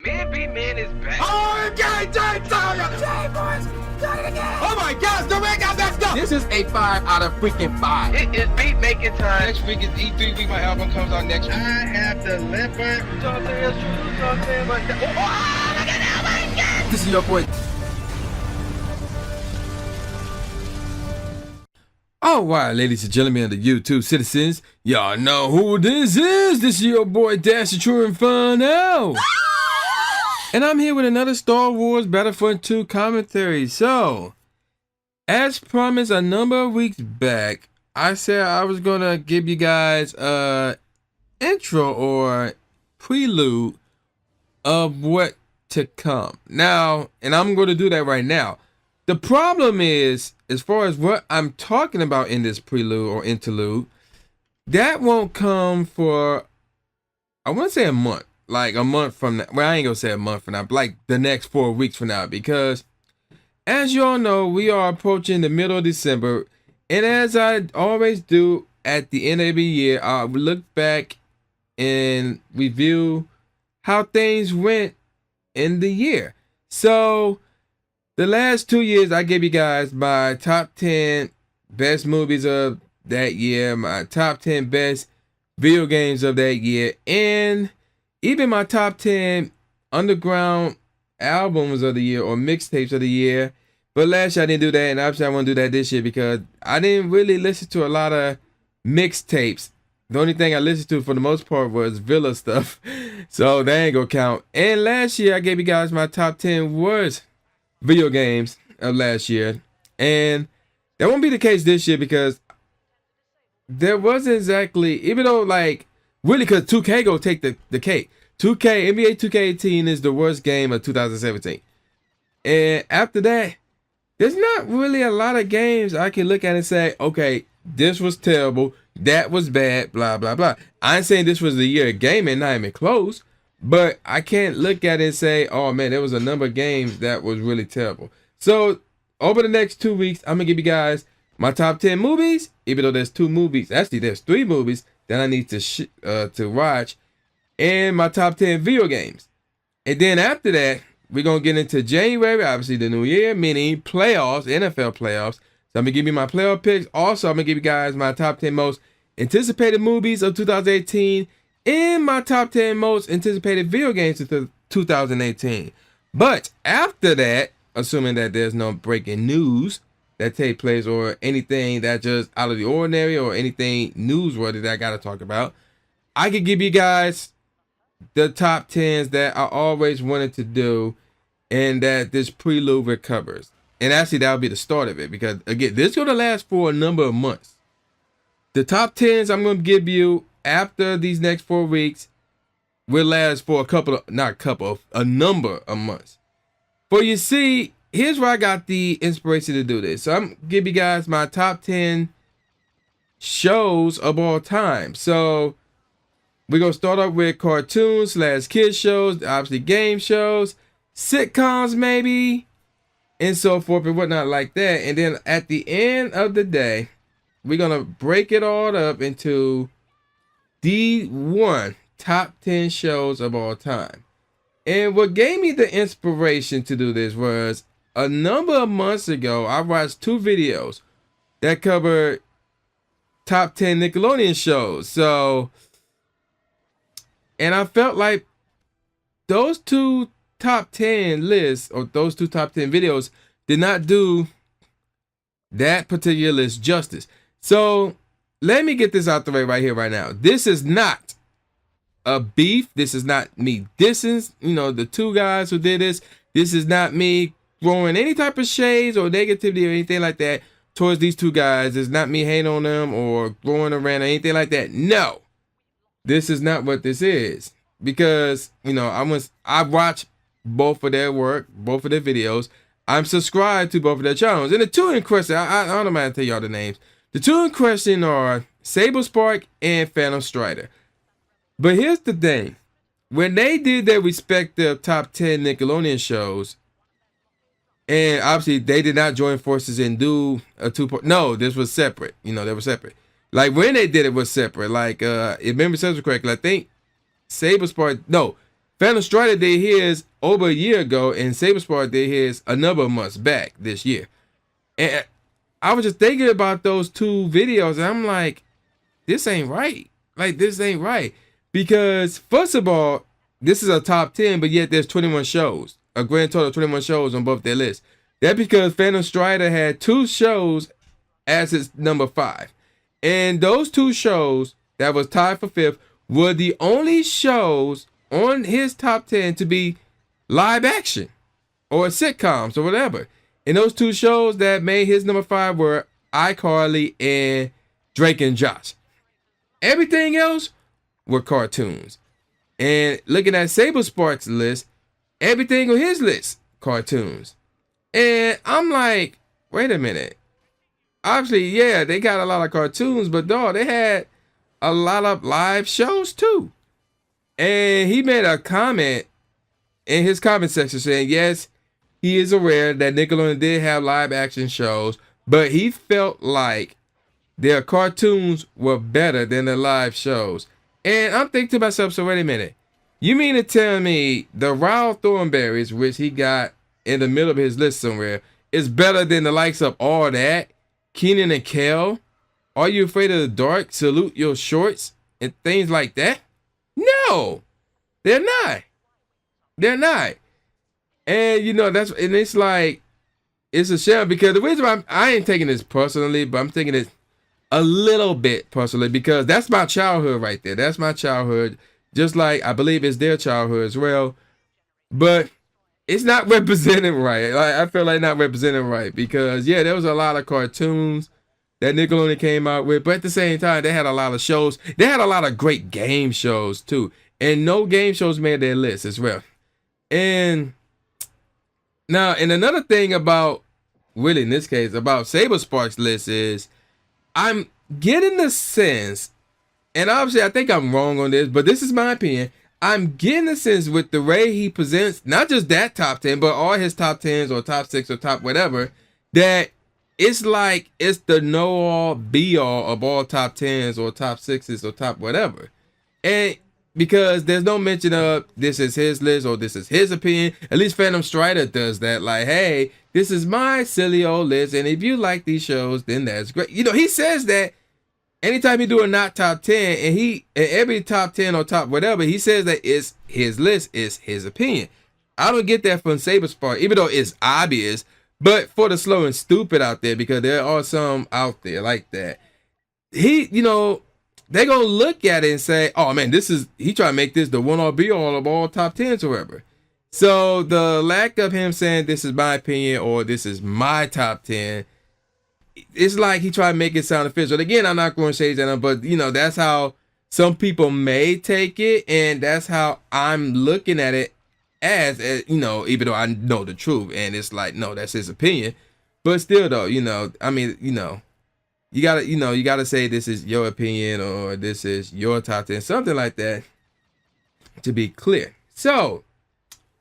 Man be man is back. Oh, okay, Jay, boys, done it again. Oh my gosh, the ring got messed up. This is a 5 out of freaking 5. It is beat making time. Next week is E3 week. My album comes out next week. I have delivered. You talk to us, you talk to him, but oh, look at that, my God. This is your boy. All right, ladies and gentlemen of the YouTube citizens, y'all know who this is. This is your boy Dash the True Inferno. And I'm here with another Star Wars Battlefront 2 commentary. So, as promised a number of weeks back, I said I was going to give you guys a intro or prelude of what to come. Now, and I'm going to do that right now. The problem is, as far as what I'm talking about in this prelude or interlude, that won't come for, I want to say a month. Like a month from now. Well, I ain't gonna say a month from now, but like the next 4 weeks from now, because as you all know, we are approaching the middle of December, and as I always do at the end of the year, I look back and review how things went in the year. So the last 2 years, I gave you guys my top 10 best movies of that year, my top 10 best video games of that year, and even my top 10 underground albums of the year or mixtapes of the year. But last year I didn't do that, and obviously I want to do that this year because I didn't really listen to a lot of mixtapes. The only thing I listened to for the most part was Villa stuff. So that ain't gonna count. And last year I gave you guys my top 10 worst video games of last year. And that won't be the case this year because there wasn't exactly, even though like, really, because 2K go take the cake. NBA 2K18 is the worst game of 2017. And after that, there's not really a lot of games I can look at and say, okay, this was terrible, that was bad, blah, blah, blah. I ain't saying this was the year of gaming, not even close, but I can't look at it and say, oh man, there was a number of games that was really terrible. So over the next 2 weeks, I'm going to give you guys my top 10 movies, even though there's 2 movies. Actually, there's 3 movies that I need to watch, and my top 10 video games. And then after that, we're going to get into January, obviously the new year, meaning playoffs, NFL playoffs. So I'm going to give you my playoff picks. Also, I'm going to give you guys my top 10 most anticipated movies of 2018 and my top 10 most anticipated video games of 2018. But after that, assuming that there's no breaking news that take place or anything that just out of the ordinary or anything newsworthy that I gotta talk about, I could give you guys the top 10s that I always wanted to do and that this prelude recovers. And actually that'll be the start of it because again, this is gonna last for a number of months. The top 10s I'm gonna give you after these next 4 weeks will last for a number of months. For you see, here's where I got the inspiration to do this. So I'm gonna give you guys my top 10 shows of all time. So we're gonna start off with cartoons / kids shows, obviously game shows, sitcoms maybe, and so forth and whatnot like that. And then at the end of the day, we're gonna break it all up into the top 10 shows of all time. And what gave me the inspiration to do this was a number of months ago, I watched 2 videos that covered top 10 Nickelodeon shows. So, and I felt like those 2 top 10 lists or those 2 top 10 videos did not do that particular list justice. So let me get this out the way right here, right now. This is not a beef. This is not me dissing, the 2 guys who did this. This is not me throwing any type of shades or negativity or anything like that towards these 2 guys. It's not me hating on them or throwing around or anything like that. No, this is not what this is because, I watch both of their work, both of their videos. I'm subscribed to both of their channels. And the 2 in question, I don't mind to tell y'all the names. The 2 in question are Sable Spark and Phantom Strider. But here's the thing. When they did their respective top 10 Nickelodeon shows, and obviously they did not join forces and do a 2 no, this was separate. They were separate. Like when they did it was separate. Like if memory serves me correctly, I think Sable Spark, no, Phantom Strider did his over a year ago, and Sabersport did his a number of months back this year. And I was just thinking about those two videos, and I'm like, this ain't right. Like, this ain't right. Because, first of all, this is a top 10, but yet there's 21 shows. A grand total of 21 shows on both their lists. That's because Phantom Strider had 2 shows as its number 5. And those 2 shows that was tied for 5th were the only shows on his top 10 to be live action or sitcoms or whatever. And those 2 shows that made his number 5 were iCarly and Drake and Josh. Everything else were cartoons. And looking at Saberspark's list, everything on his list, cartoons. And I'm like, wait a minute. Obviously, yeah, they got a lot of cartoons, but dog, they had a lot of live shows too. And he made a comment in his comment section saying, yes, he is aware that Nickelodeon did have live action shows, but he felt like their cartoons were better than the live shows. And I'm thinking to myself, so wait a minute. You mean to tell me the Wild Thornberrys, which he got in the middle of his list somewhere, is better than the likes of All That, Kenan and Kel, Are You Afraid of the Dark, Salute Your Shorts, and things like that? No, they're not. They're not. And you know, and it's like, it's a shame because the reason why I ain't taking this personally, but I'm taking it a little bit personally because that's my childhood right there. That's my childhood. Just like I believe it's their childhood as well. But it's not represented right. Like, I feel like not represented right because, yeah, there was a lot of cartoons that Nickelodeon came out with. But at the same time, they had a lot of shows. They had a lot of great game shows, too. And no game shows made their list as well. And now, and another thing about, really in this case, about Saberspark's list is I'm getting the sense, and obviously I think I'm wrong on this, but this is my opinion. I'm getting the sense with the way he presents, not just that top 10, but all his top 10s or top 6 or top whatever, that it's like it's the know-all, be-all of all top 10s or top 6s or top whatever. And because there's no mention of this is his list or this is his opinion. At least Phantom Strider does that. Like, hey, this is my silly old list, and if you like these shows, then that's great. You know, he says that anytime he do a not top 10, and every top 10 or top whatever, he says that it's his list, it's his opinion. I don't get that from Saberspark, even though it's obvious, but for the slow and stupid out there, because there are some out there like that, you know, they're going to look at it and say, oh man, he trying to make this the one or be all of all top 10s or whatever. So the lack of him saying this is my opinion or this is my top 10, it's like he tried to make it sound official. Again, I'm not going to say that, but you know, that's how some people may take it, and that's how I'm looking at it as you know, even though I know the truth, and it's like, no, that's his opinion. But still though, you know, I mean, you know, you gotta say this is your opinion or this is your top 10, something like that, to be clear. So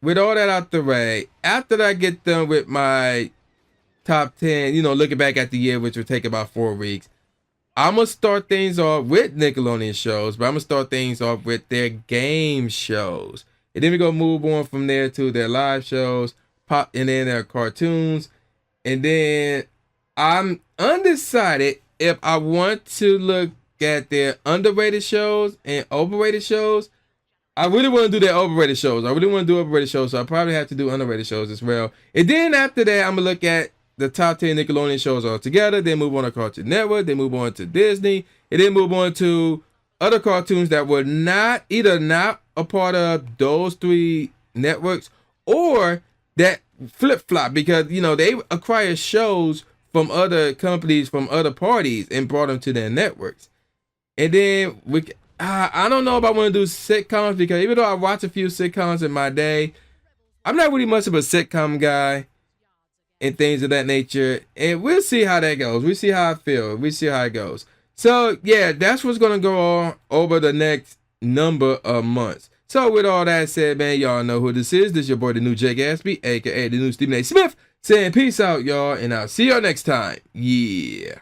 with all that out the way, after I get done with my top 10, you know, looking back at the year, which will take about 4 weeks, I'm gonna start things off with Nickelodeon shows, but I'm gonna start things off with their game shows, and then we're gonna move on from there to their live shows, and then their cartoons, and then I'm undecided if I want to look at their underrated shows and overrated shows. I really want to do their overrated shows. So I probably have to do underrated shows as well. And then after that, I'm gonna look at the top 10 Nickelodeon shows all together, then move on to Cartoon Network, then move on to Disney, and then move on to other cartoons that were not a part of those 3 networks, or that flip-flop, because you know they acquire shows from other companies, from other parties, and brought them to their networks. And then I don't know if I want to do sitcoms, because even though I watch a few sitcoms in my day, I'm not really much of a sitcom guy and things of that nature. And we'll see how that goes. We see how I feel. We see how it goes. So yeah, that's what's gonna go on over the next number of months. So with all that said, man, y'all know who this is. This is your boy, the new Jay Gatsby, aka the new Stephen A. Smith, saying peace out, y'all, and I'll see y'all next time. Yeah.